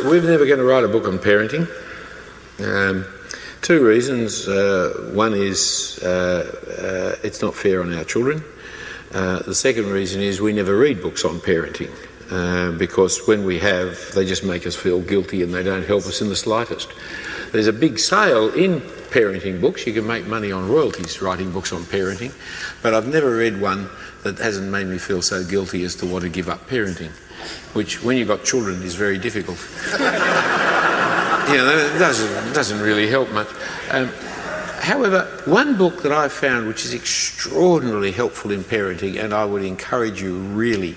We're never going to write a book on parenting. Two reasons. One is it's not fair on our children. The second reason is we never read books on parenting because when we have, they just make us feel guilty and they don't help us in the slightest. There's a big sale in parenting books. You can make money on royalties writing books on parenting, but I've never read one that hasn't made me feel so guilty as to want to give up parenting, which when you've got children is very difficult. It doesn't really help much. However, one book that I've found which is extraordinarily helpful in parenting, and I would encourage you really,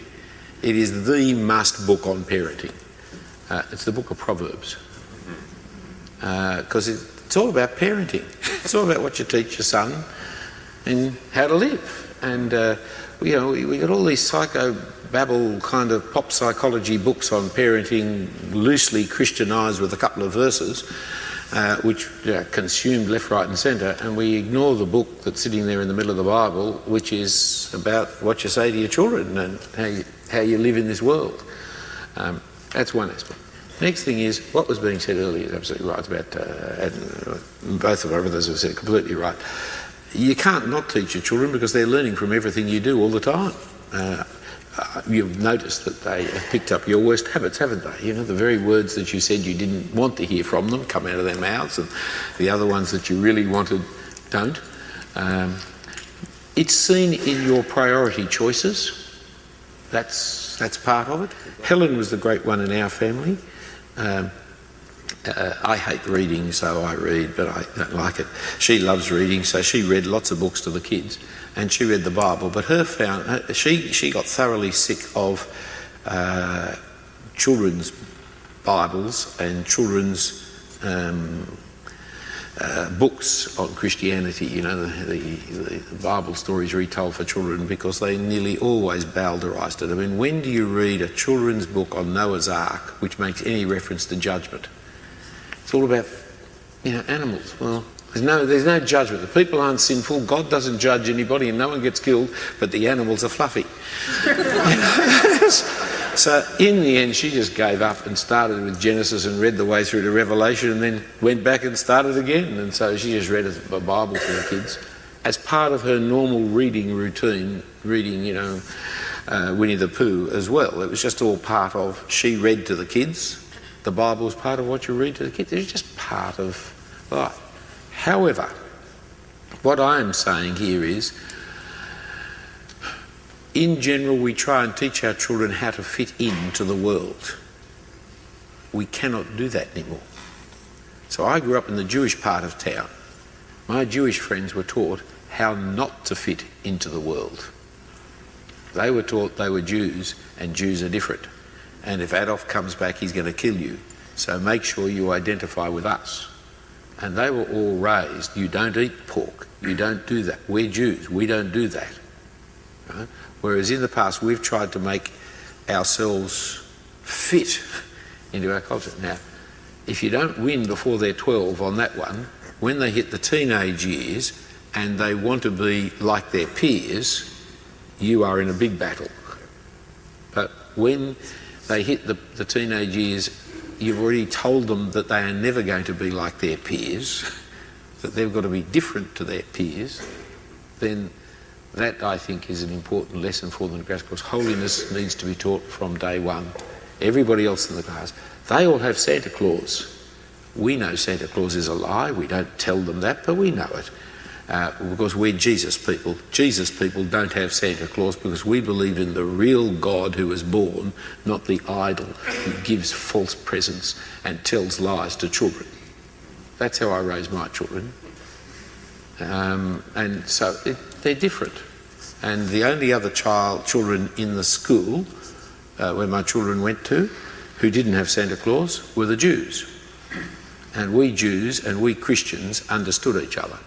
it is the must book on parenting. It's the book of Proverbs. Because it's all about parenting. It's all about what you teach your son and how to live. And, we got all these psycho-babble kind of pop psychology books on parenting, loosely Christianised with a couple of verses, which are consumed left, right and centre, and we ignore the book that's sitting there in the middle of the Bible, which is about what you say to your children and how you live in this world. That's one aspect. Next thing is, what was being said earlier is absolutely right. It's about, both of our brothers have said completely right. You can't not teach your children because they're learning from everything you do all the time. You've noticed that they have picked up your worst habits, haven't they? The very words that you said you didn't want to hear from them come out of their mouths, and the other ones that you really wanted don't. It's seen in your priority choices. That's part of it. Helen was the great one in our family. I hate reading, so I read, but I don't like it. She loves reading, so she read lots of books to the kids, and she read the Bible. But she got thoroughly sick of children's Bibles and children's books on Christianity. The Bible stories retold for children, because they nearly always bowdlerised it. I mean, when do you read a children's book on Noah's Ark which makes any reference to judgment? It's all about, animals. Well, there's no judgment. The people aren't sinful. God doesn't judge anybody, and no one gets killed. But the animals are fluffy. So in the end, she just gave up and started with Genesis and read the way through to Revelation, and then went back and started again. And so she just read a Bible to the kids as part of her normal reading routine. Reading, Winnie the Pooh as well. It was just all part of. She read to the kids. The Bible is part of what you read to the kids. It's just part of life. However, what I am saying here is, in general, we try and teach our children how to fit into the world. We cannot do that anymore. So I grew up in the Jewish part of town. My Jewish friends were taught how not to fit into the world. They were taught they were Jews, and Jews are different. And if Adolf comes back, he's going to kill you. So make sure you identify with us. And they were all raised, you don't eat pork, you don't do that. We're Jews, we don't do that. Right? Whereas in the past, we've tried to make ourselves fit into our culture. Now, if you don't win before they're 12 on that one, when they hit the teenage years and they want to be like their peers, you are in a big battle. But when they hit the teenage years, you've already told them that they are never going to be like their peers, that they've got to be different to their peers, then that, I think, is an important lesson for them to grasp, because holiness needs to be taught from day one. Everybody else in the class, they all have Santa Claus. We know Santa Claus is a lie. We don't tell them that, but we know it. Because we're Jesus people. Jesus people don't have Santa Claus because we believe in the real God who was born, not the idol who gives false presents and tells lies to children. That's how I raise my children. And so they're different. And the only other children in the school where my children went to who didn't have Santa Claus were the Jews. And we Jews and we Christians understood each other.